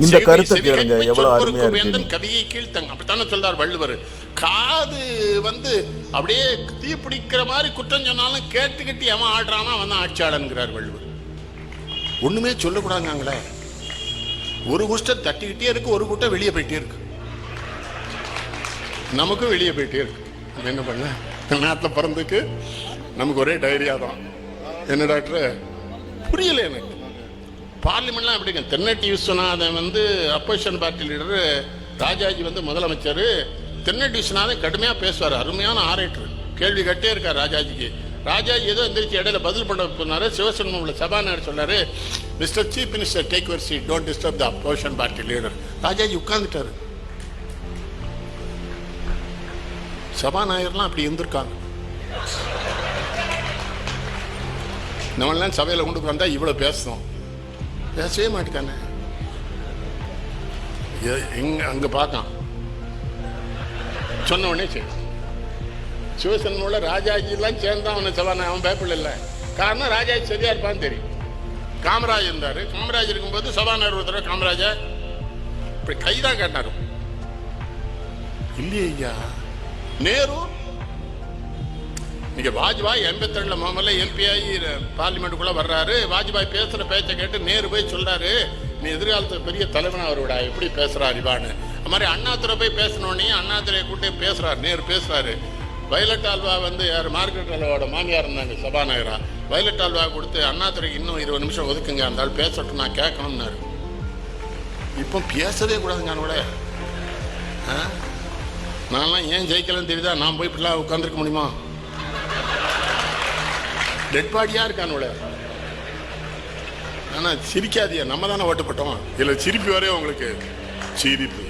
இந்த கருத்தை கேளுங்க, எவ்வளவு அருமையா இருக்கு. கவியை கீழ்த்தங்க அப்படித்தானே சொல்றார் வள்ளுவர். காது அப்படியே தீ பிடிக்கிற மாதிரி குற்றம் சொன்னாலும் கேட்டுக்கிட்டு எவன் ஆடுறானா அவன் தான் ஆட்சியாளன்கிறார் வள்ளுவர். ஒண்ணுமே சொல்லக்கூடாதுங்களே. ஒரு குஷ்டம் தட்டிக்கிட்டே இருக்கு, ஒரு கூட்டம் வெளியே போயிட்டே இருக்கு. நமக்கும் வெளியே போயிட்டே இருக்கு. என்ன பண்ண, நாட்டில் பிறந்துக்கு நமக்கு ஒரே டைரியா தான். என்ன டாக்டர் புரியல எனக்கு. பார்லிமெண்ட்லாம் எப்படி Tenneti Viswanathan opposition party leader, Rajaji முதலமைச்சர். தென்னட்டி விஸ்வநாதன் கடுமையாக பேசுவார், அருமையான ஆரேட்டர். கேள்வி கட்டே இருக்கார் ராஜாஜிக்கு. ராஜாஜி ஏதோ எந்திரிச்சு இடையில பதில் பண்ண போனாரு. சிவசண்முகம்ல சபாநாயகர் சொன்னாரு, mister chief minister take your seat, don't disturb the opposition party leader. Rajaji உட்கார்ந்துட்டாரு. சபாநாயகர்லாம் அப்படி இருந்திருக்காங்க. நம்மளாம் சபையில் கொண்டு வந்தா இவ்வளவு பேசணும், பேசவே மாட்டேக்கானே. அங்க பார்க்கான் சொன்ன உடனே சரி. சிவசன்மோட ராஜாஜி எல்லாம் சேர்ந்தான் அவனை சபாநாயகன். அவன் பயப்பட இல்லை. காரணம் ராஜாஜி சரியா இருப்பான்னு தெரியும். காமராஜ் இருந்தாரு. காமராஜ் இருக்கும்போது சபாநாயகர் ஒரு தடவை காமராஜா இப்படி கைதான் கேட்டாரு. இல்லையா நேரு நீங்க வாஜ்பாய் 82 மாமல்ல எம்பி ஆகி பார்லிமெண்ட்டுக்குள்ள வர்றாரு. வாஜ்பாய் பேசுற பேச்சை கேட்டு நேரு போய் சொல்றாரு, நீ எதிர்காலத்துக்கு பெரிய தலைவனா அவரோட எப்படி பேசுறாரு இவான்னு. அது மாதிரி அண்ணாதுரை போய் பேசினோடனே அண்ணாதுரையை கூட்டி பேசுறாரு. நேரு பேசுறாரு. வயலட் ஆல்வா யார் மார்கரெட் ஆல்வாவோட மாமியார் இருந்தாங்க சபாநாயகரா. வயலட் ஆல்வா கொடுத்து அண்ணாதுரைக்கு இன்னும் 20 நிமிஷம் ஒதுக்குங்க, அந்த ஆள் பேசட்டும், நான் கேட்கணும்னாரு. இப்போ பேசவே கூடாதுங்க அவனோட. நான்லாம் ஏன் ஜெயிக்கலன்னு தெரியுதா? நான் போய் இப்படிலாம் உட்காந்துருக்க முடியுமா? டெட் பாடியா இருக்கானோட. ஆனா சிரிக்காதியா, நம்ம தானே ஓட்டுப்பட்டோம். இதுல சிரிப்பு வரையும் உங்களுக்கு சிரிப்பு.